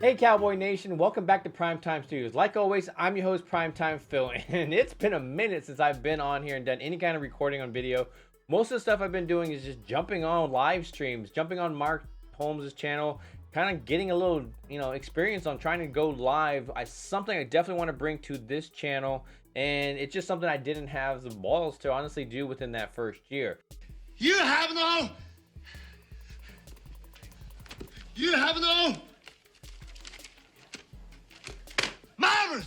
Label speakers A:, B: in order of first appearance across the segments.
A: Hey Cowboy Nation, welcome back to Primetime Studios. Like always, I'm your host Primetime Phil, and it's been a minute since I've been on here and done any kind of recording on video. Most of the stuff I've been doing is just jumping on live streams, jumping on Mark Holmes' channel, kind of getting a little, experience on trying to go live. Something I definitely want to bring to this channel, and it's just something I didn't have the balls to honestly do within that first year.
B: You have no marbles.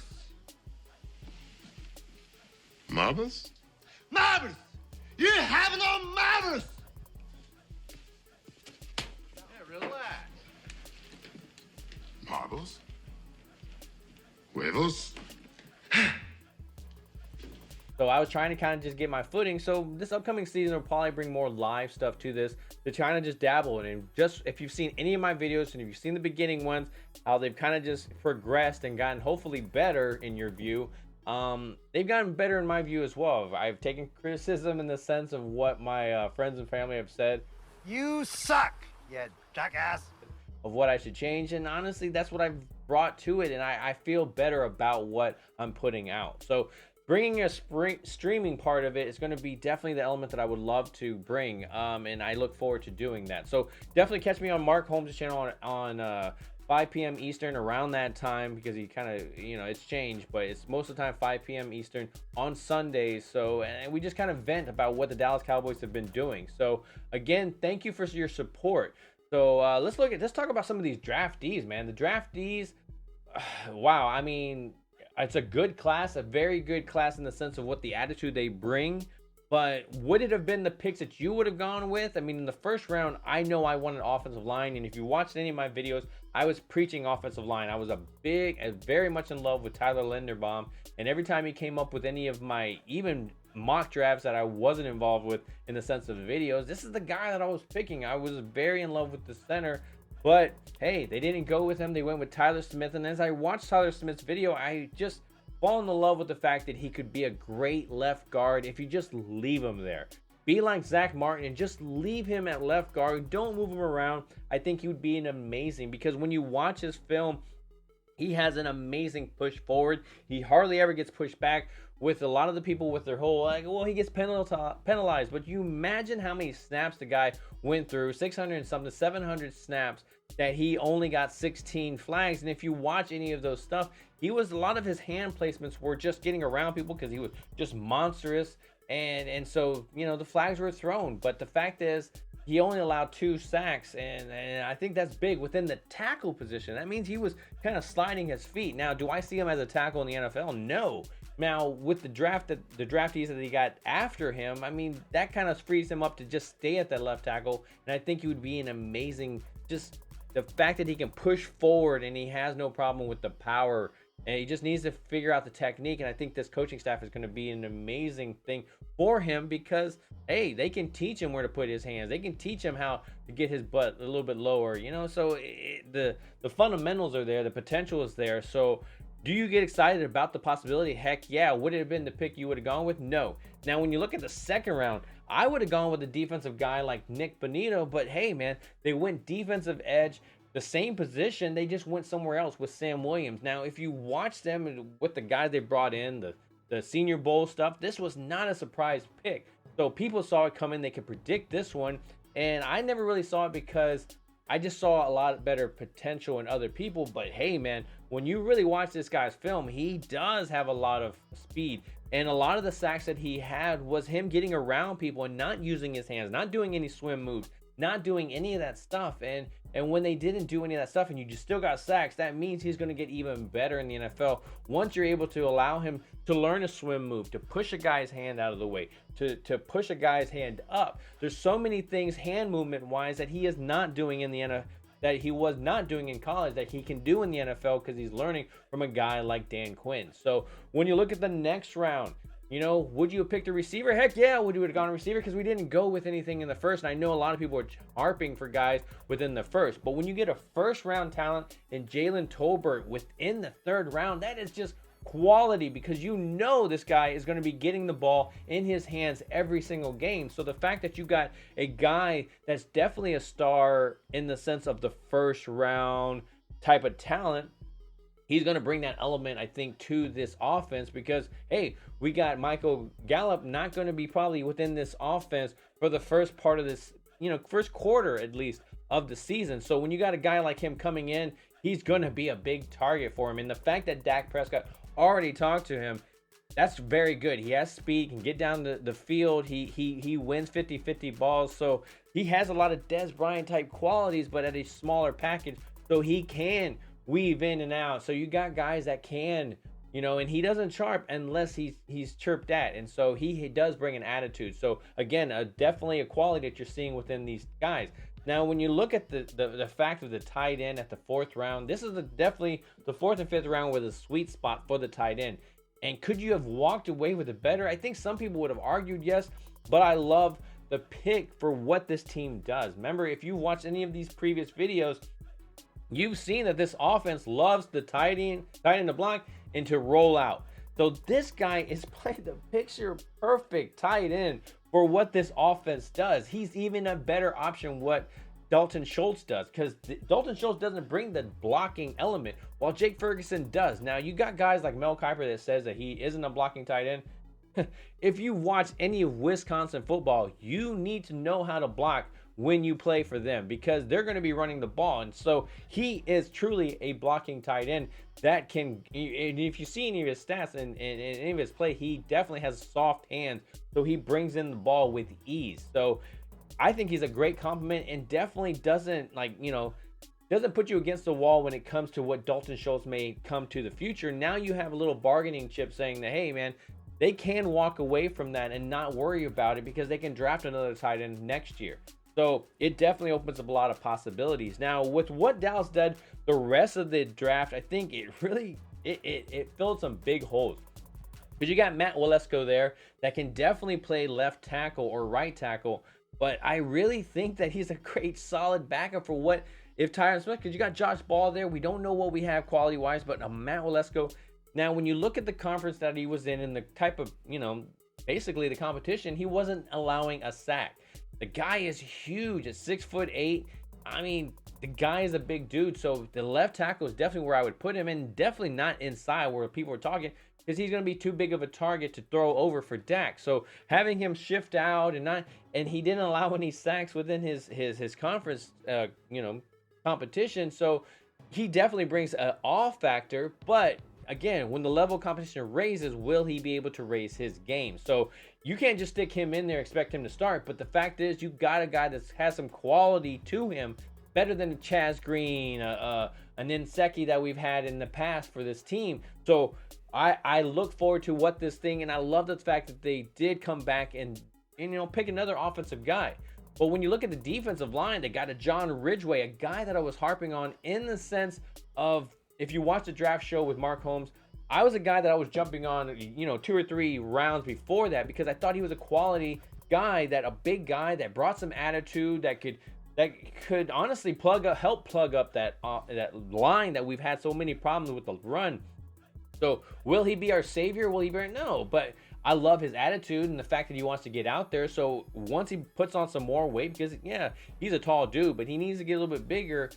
C: Marbles?
B: Marbles. You have no marbles.
D: Yeah, relax.
C: Marbles? Huevos?
A: So I was trying to kind of just get my footing. So this upcoming season will probably bring more live stuff to this, to trying to just dabble in it. And just if you've seen any of my videos and if you've seen the beginning ones, how they've kind of just progressed and gotten hopefully better in your view. They've gotten better in my view as well. I've taken criticism in the sense of what my friends and family have said
D: You suck, you jackass.
A: of what I should change. And honestly, that's what I've brought to it. And I feel better about what I'm putting out. So bringing a streaming part of it is going to be definitely the element that I would love to bring, and I look forward to doing that. So definitely catch me on Mark Holmes' channel on 5 p.m. Eastern around that time, because he kind of, it's changed, but it's most of the time 5 p.m. Eastern on Sundays. So, and we just kind of vent about what the Dallas Cowboys have been doing. So again, thank you for your support. So let's talk about some of these draftees, man. The draftees, wow, I mean, it's a good class, a very good class in the sense of what the attitude they bring. But would it have been the picks that you would have gone with? I mean, in the first round, I know I wanted offensive line. And if you watched any of my videos, I was preaching offensive line. I was very much in love with Tyler Linderbaum. And every time he came up with any of my even mock drafts that I wasn't involved with in the sense of the videos, this is the guy that I was picking. I was very in love with the center. But hey, they didn't go with him. They went with Tyler Smith. And as I watched Tyler Smith's video, I just fall in love with the fact that he could be a great left guard if you just leave him there. Be like Zach Martin and just leave him at left guard. Don't move him around. I think he would be an amazing, because when you watch his film, he has an amazing push forward. He hardly ever gets pushed back, with a lot of the people with their whole he gets penalized. But you imagine how many snaps the guy went through, 600 and something, 700 snaps, that he only got 16 flags. And if you watch any of those stuff, a lot of his hand placements were just getting around people because he was just monstrous. And so, the flags were thrown. But the fact is, he only allowed 2 sacks, and I think that's big within the tackle position. That means he was kind of sliding his feet. Now, do I see him as a tackle in the NFL? No. Now, with the draftees that he got after him, I mean, that kind of frees him up to just stay at that left tackle, and I think he would be an amazing, just the fact that he can push forward and he has no problem with the power, and he just needs to figure out the technique. And I think this coaching staff is going to be an amazing thing for him, because hey, they can teach him where to put his hands. They can teach him how to get his butt a little bit lower, so the fundamentals are there, the potential is there. So do you get excited about the possibility? Heck yeah. Would it have been the pick you would have gone with? No. Now, when you look at the second round, I would have gone with a defensive guy like Nick Bonito, but hey, man, they went defensive edge, the same position. They just went somewhere else with Sam Williams. Now, if you watch them with the guys they brought in, the Senior Bowl stuff, this was not a surprise pick. So people saw it coming. They could predict this one. And I never really saw it because I just saw a lot better potential in other people. But hey, man, when you really watch this guy's film, he does have a lot of speed. And a lot of the sacks that he had was him getting around people and not using his hands, not doing any swim moves, not doing any of that stuff. And when they didn't do any of that stuff and you just still got sacks, that means he's going to get even better in the NFL once you're able to allow him to learn a swim move, to push a guy's hand out of the way, to push a guy's hand up. There's so many things hand movement wise that he is not doing in the NFL, that he was not doing in college, that he can do in the NFL, because he's learning from a guy like Dan Quinn. So when you look at the next round, would you have picked a receiver? Heck yeah, would you have gone a receiver, because we didn't go with anything in the first. And I know a lot of people are harping for guys within the first. But when you get a first round talent in Jalen Tolbert within the third round, that is just quality, because this guy is going to be getting the ball in his hands every single game. So the fact that you got a guy that's definitely a star in the sense of the first round type of talent, he's going to bring that element, I think, to this offense because, hey, we got Michael Gallup not going to be probably within this offense for the first part of this, first quarter at least of the season. So when you got a guy like him coming in, he's going to be a big target for him. And the fact that Dak Prescott already talked to him, that's very good. He has speed, can get down the field. He wins 50-50 balls. So he has a lot of Des Bryant type qualities, but at a smaller package. So he can weave in and out. So you got guys that can, and he doesn't chirp unless he's chirped at. And so he does bring an attitude. So again, definitely a quality that you're seeing within these guys. Now, when you look at the fact of the tight end at the 4th round, this is definitely the 4th and 5th round with a sweet spot for the tight end. And could you have walked away with it better? I think some people would have argued yes, but I love the pick for what this team does. Remember, if you watch any of these previous videos, you've seen that this offense loves the tight end to block and to roll out. So this guy is playing the picture perfect tight end for what this offense does. He's even a better option what Dalton Schultz does, because Dalton Schultz doesn't bring the blocking element while Jake Ferguson does. Now you got guys like Mel Kiper that says that he isn't a blocking tight end. If you watch any of Wisconsin football, you need to know how to block when you play for them because they're going to be running the ball. And so he is truly a blocking tight end that can, and if you see any of his stats and any of his play, he definitely has soft hands. So he brings in the ball with ease. So I think he's a great compliment and definitely doesn't doesn't put you against the wall when it comes to what Dalton Schultz may come to the future. Now you have a little bargaining chip saying that, hey man, they can walk away from that and not worry about it because they can draft another tight end next year. So it definitely opens up a lot of possibilities. Now with what Dallas did the rest of the draft, I think it really it filled some big holes. Because you got Matt Waletzko there that can definitely play left tackle or right tackle. But I really think that he's a great solid backup for what if Tyron Smith, because you got Josh Ball there. We don't know what we have quality wise, but Matt Waletzko. Now, when you look at the conference that he was in the type of, basically the competition, he wasn't allowing a sack. The guy is huge at 6'8". I mean, the guy is a big dude. So the left tackle is definitely where I would put him, and definitely not inside where people are talking, because he's going to be too big of a target to throw over for Dak. So having him shift out and he didn't allow any sacks within his conference, competition. So he definitely brings an awe factor. But again, when the level of competition raises, will he be able to raise his game? So you can't just stick him in there, expect him to start. But the fact is, you got a guy that has some quality to him, better than Chaz Green, an Nseki that we've had in the past for this team. So I look forward to what this thing, and I love the fact that they did come back and pick another offensive guy. But when you look at the defensive line, they got a John Ridgeway, a guy that I was harping on in the sense of, if you watch the draft show with Mark Holmes, I was a guy that I was jumping on, 2 or 3 rounds before that, because I thought he was a quality guy, a big guy that brought some attitude, that could honestly help plug up that line that we've had so many problems with the run. So will he be our savior? Will he be? No, but I love his attitude and the fact that he wants to get out there. So once he puts on some more weight, because he's a tall dude, but he needs to get a little bit bigger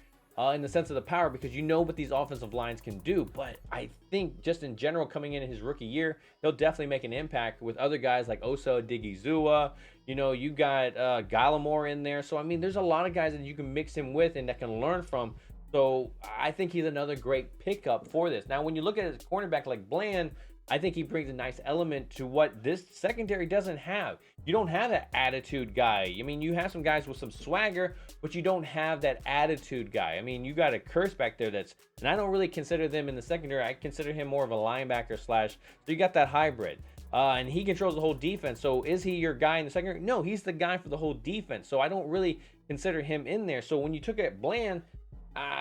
A: in the sense of the power, because what these offensive lines can do. But I think just in general, coming in his rookie year, he'll definitely make an impact with other guys like Osa Odigizua. You got Gallimore in there. So I mean, there's a lot of guys that you can mix him with and that can learn from. So I think he's another great pickup for this. Now, when you look at his cornerback like Bland, I think he brings a nice element to what this secondary doesn't have. You don't have that attitude guy. I mean, you have some guys with some swagger, but you don't have that attitude guy. I mean, you got a Curse back there and I don't really consider them in the secondary. I consider him more of a linebacker / so you got that hybrid. And he controls the whole defense. So is he your guy in the secondary? No, he's the guy for the whole defense. So I don't really consider him in there. So when you took at Bland,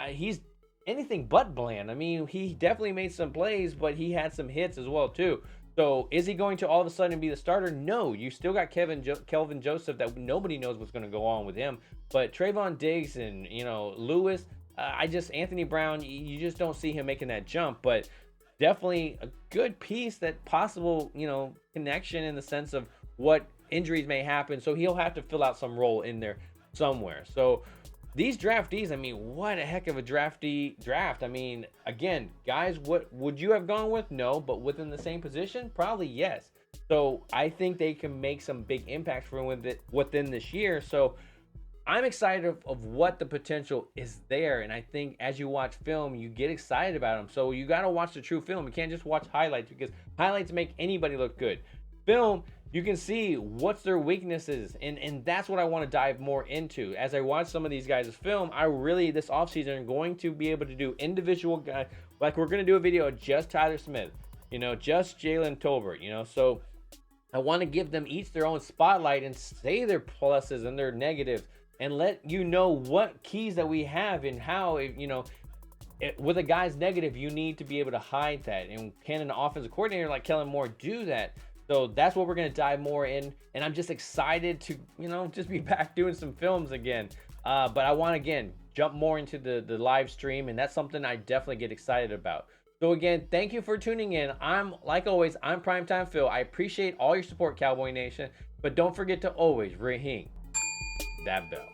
A: he's anything but Bland. I mean, he definitely made some plays, but he had some hits as well too. So is he going to all of a sudden be the starter? No, you still got Kelvin Joseph that nobody knows what's going to go on with him. But Trayvon Diggs and Lewis, Anthony Brown, you just don't see him making that jump. But definitely a good piece, that possible connection in the sense of what injuries may happen. So he'll have to fill out some role in there somewhere. So these draftees, I mean, what a heck of a draft. I mean, again, guys, what would you have gone with? No, but within the same position, probably yes. So I think they can make some big impacts for within this year. So I'm excited of what the potential is there. And I think as you watch film, you get excited about them. So you got to watch the true film. You can't just watch highlights, because highlights make anybody look good. Film, you can see what's their weaknesses. And that's what I want to dive more into. As I watch some of these guys' film, I really, this offseason, am going to be able to do individual guys. Like we're going to do a video of just Tyler Smith, you know, just Jalen Tolbert, you know. So I want to give them each their own spotlight and say their pluses and their negatives, and let you know what keys that we have and how, you know, with a guy's negative, you need to be able to hide that. And can an offensive coordinator like Kellen Moore do that? So that's what we're going to dive more in. And I'm just excited to, you know, just be back doing some films again. But I want to, again, jump more into the live stream. And that's something I definitely get excited about. So again, thank you for tuning in. Like always, I'm Primetime Phil. I appreciate all your support, Cowboy Nation. But don't forget to always ring that bell.